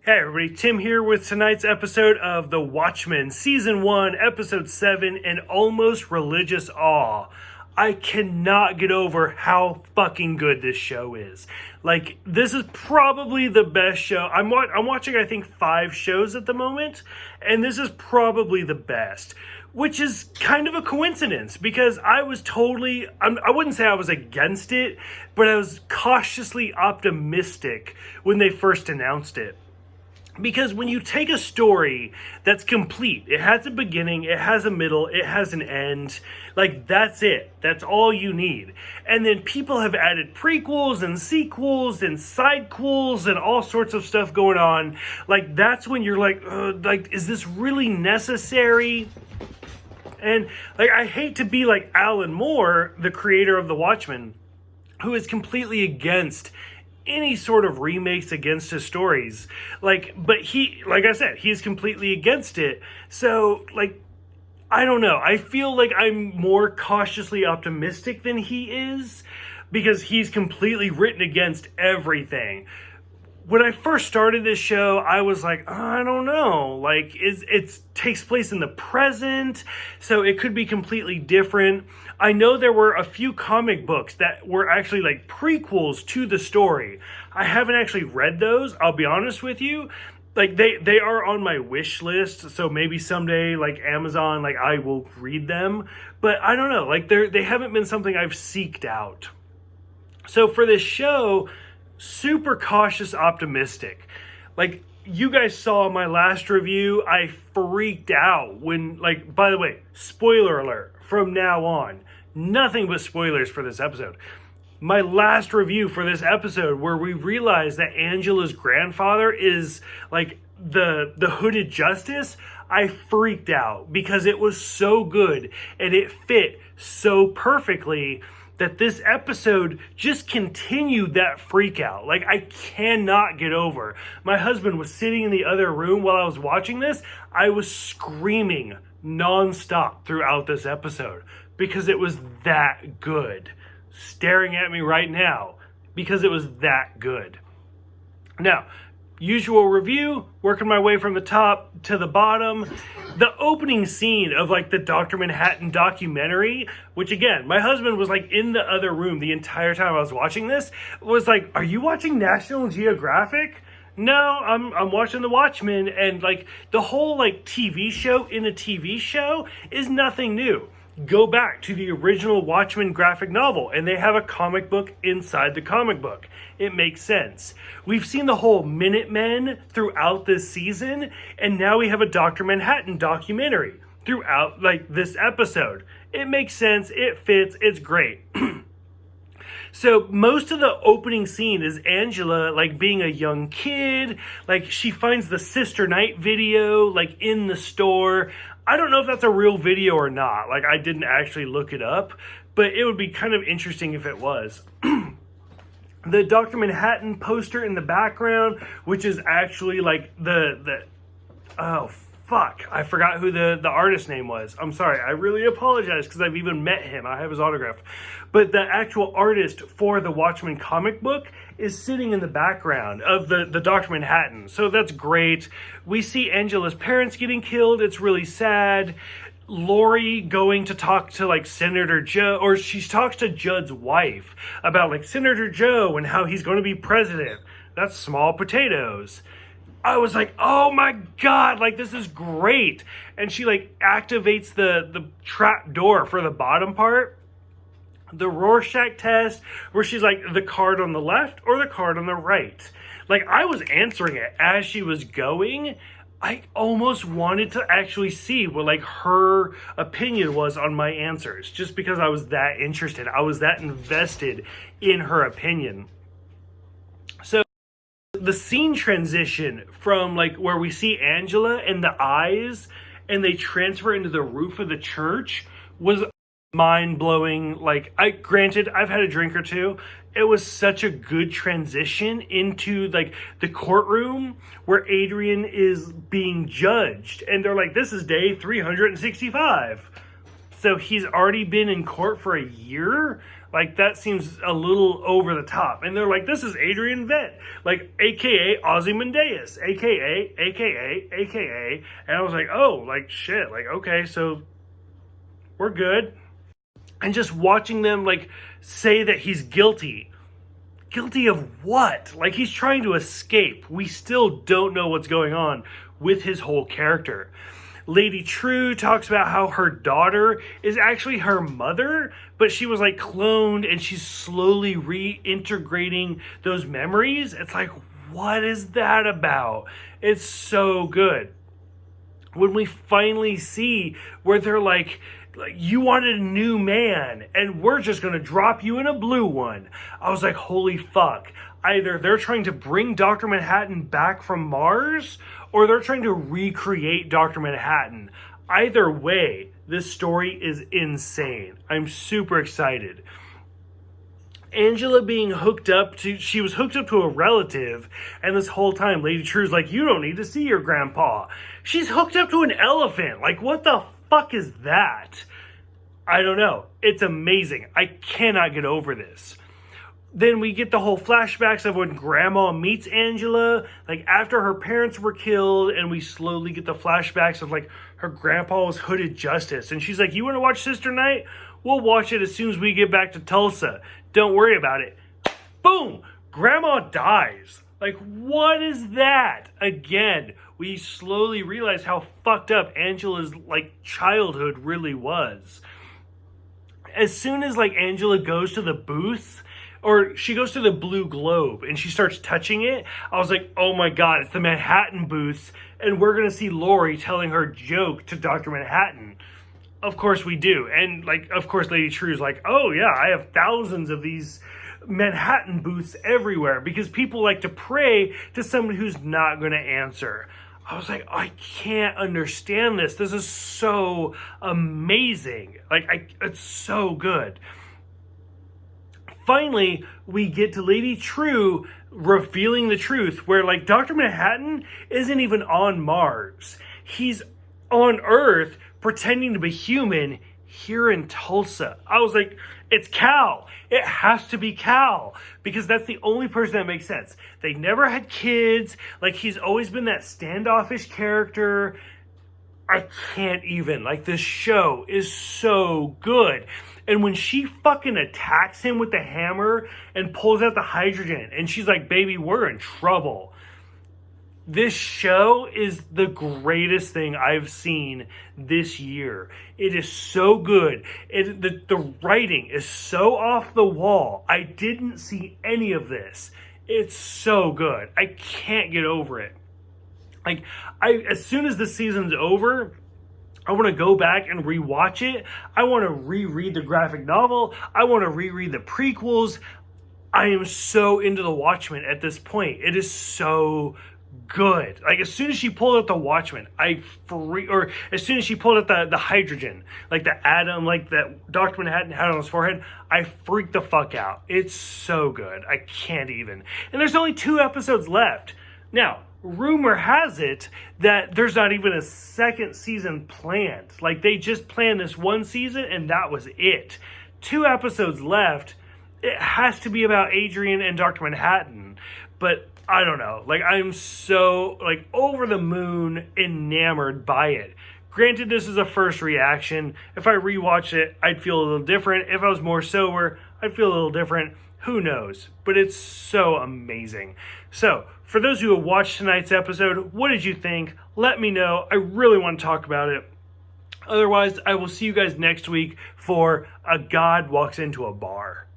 Hey everybody, Tim here with tonight's episode of The Watchmen, Season 1, Episode 7, and Almost Religious Awe. I cannot get over how fucking good this show is. Like, this is probably the best show. I'm watching, I think, 5 shows at the moment, and this is probably the best. Which is kind of a coincidence, because I was totally, I wouldn't say I was against it, but I was cautiously optimistic when they first announced it. Because when you take a story that's complete, it has a beginning, it has a middle, it has an end, like that's it. That's all you need. And then people have added prequels and sequels and sidequels and all sorts of stuff going on. Like that's when you're like, is this really necessary? And like I hate to be like Alan Moore, the creator of The Watchmen, who is completely against any sort of remakes against his stories. But he, like I said, he's completely against it. So, I don't know. I feel like I'm more cautiously optimistic than he is because he's completely written against everything. When I first started this show, I was like, I don't know. It takes place in the present, so it could be completely different. I know there were a few comic books that were actually like prequels to the story. I haven't actually read those, I'll be honest with you. They are on my wish list, so maybe someday, Amazon, I will read them. But I don't know, they haven't been something I've seeked out. So for this show, super cautious optimistic. You guys saw my last review, I freaked out when, by the way, spoiler alert, from now on, nothing but spoilers for this episode. My last review for this episode where we realized that Angela's grandfather is the hooded justice, I freaked out because it was so good and it fit so perfectly that this episode just continued that freak out. I cannot get over. My husband was sitting in the other room while I was watching this. I was screaming nonstop throughout this episode because it was that good. Staring at me right now because it was that good. Now, usual review, working my way from the top to the bottom. The opening scene of the Dr. Manhattan documentary, which again, my husband was in the other room the entire time I was watching this, was are you watching National Geographic? No, I'm watching The Watchmen, and the whole TV show in a TV show is nothing new. Go back to the original Watchmen graphic novel, and they have a comic book inside the comic book. It makes sense. We've seen the whole Minutemen throughout this season, and now we have a Dr. Manhattan documentary throughout this episode. It makes sense, it fits, it's great. So most of the opening scene is Angela being a young kid, she finds the Sister Night video in the store. I don't know if that's a real video or not. I didn't actually look it up, but it would be kind of interesting if it was. The Dr. Manhattan poster in the background, which is actually oh fuck, I forgot who the artist name was. I'm sorry, I really apologize because I've even met him. I have his autograph. But the actual artist for the Watchmen comic book is sitting in the background of the Dr. Manhattan. So that's great. We see Angela's parents getting killed. It's really sad. Lori going to talk to Senator Joe, or she talks to Judd's wife about Senator Joe and how he's going to be president. That's small potatoes. I was like, oh my God, this is great. And she activates the trap door for the bottom part. The Rorschach test, where she's the card on the left or the card on the right. I was answering it as she was going. I almost wanted to actually see what her opinion was on my answers, just because I was that interested. I was that invested in her opinion. So the scene transition from where we see Angela and the eyes and they transfer into the roof of the church was mind-blowing. Granted, I've had a drink or two. It was such a good transition into the courtroom where Adrian is being judged, and they're this is day 365. So he's already been in court for a year. Like, that seems a little over the top. And they're like, this is Adrian Veidt, like, a.k.a. Ozymandias, a.k.a. And I was like, oh, like, shit. Like, okay, so we're good. And just watching them, like, say that he's guilty. Guilty of what? Like, he's trying to escape. We still don't know what's going on with his whole character. Lady True talks about how her daughter is actually her mother, but she was like cloned and she's slowly reintegrating those memories. It's like, what is that about? It's so good. When we finally see where they're like, you wanted a new man and we're just going to drop you in a blue one. I was like, holy fuck. Either they're trying to bring Dr. Manhattan back from Mars or they're trying to recreate Dr. Manhattan. Either way, this story is insane. I'm super excited. Angela being hooked up to, she was hooked up to a relative, and this whole time Lady True's like, you don't need to see your grandpa. She's hooked up to an elephant. Like, what the fuck is that? I don't know. It's amazing. I cannot get over this. Then we get the whole flashbacks of when Grandma meets Angela, like after her parents were killed, and we slowly get the flashbacks of like her grandpa was hooded justice. And she's like, you want to watch Sister Night? We'll watch it as soon as we get back to Tulsa. Don't worry about it. Boom! Grandma dies. Like, what is that? Again, we slowly realize how fucked up Angela's like childhood really was. As soon as like Angela goes to the booth, or she goes to the blue globe and she starts touching it, I was like, oh my god, it's the Manhattan booth, and we're gonna see Laurie telling her joke to Dr. Manhattan. Of course we do. And like, of course Lady True's like, oh yeah, I have thousands of these Manhattan booths everywhere because people like to pray to someone who's not gonna answer. I was like, I can't understand this. This is so amazing. Like, it's so good. Finally, we get to Lady True revealing the truth where, like, Dr. Manhattan isn't even on Mars. He's on Earth pretending to be human here in Tulsa. I was like, it's Cal. It has to be Cal because that's the only person that makes sense. They never had kids. Like, he's always been that standoffish character. I can't even. Like, this show is so good. And when she fucking attacks him with the hammer and pulls out the hydrogen and she's like, baby, we're in trouble. This show is the greatest thing I've seen this year. It is so good. The writing is so off the wall. I didn't see any of this. It's so good. I can't get over it. Like, as soon as the season's over, I want to go back and rewatch it. I want to reread the graphic novel. I want to reread the prequels. I am so into the Watchmen at this point. It is so good. Like, as soon as she pulled out the Watchmen, or as soon as she pulled out the hydrogen, like the atom, like that Dr. Manhattan had on his forehead, I freaked the fuck out. It's so good. I can't even. And there's only 2 episodes left. Now, rumor has it that there's not even a second season planned. Like, they just planned this one season and that was it. 2 episodes left. It has to be about Adrian and Dr. Manhattan. But I don't know. Like, I'm so, like, over the moon enamored by it. Granted, this is a first reaction. If I rewatch it, I'd feel a little different. If I was more sober, I'd feel a little different. Who knows? But it's so amazing. So, for those who have watched tonight's episode, what did you think? Let me know. I really want to talk about it. Otherwise, I will see you guys next week for A God Walks Into a Bar.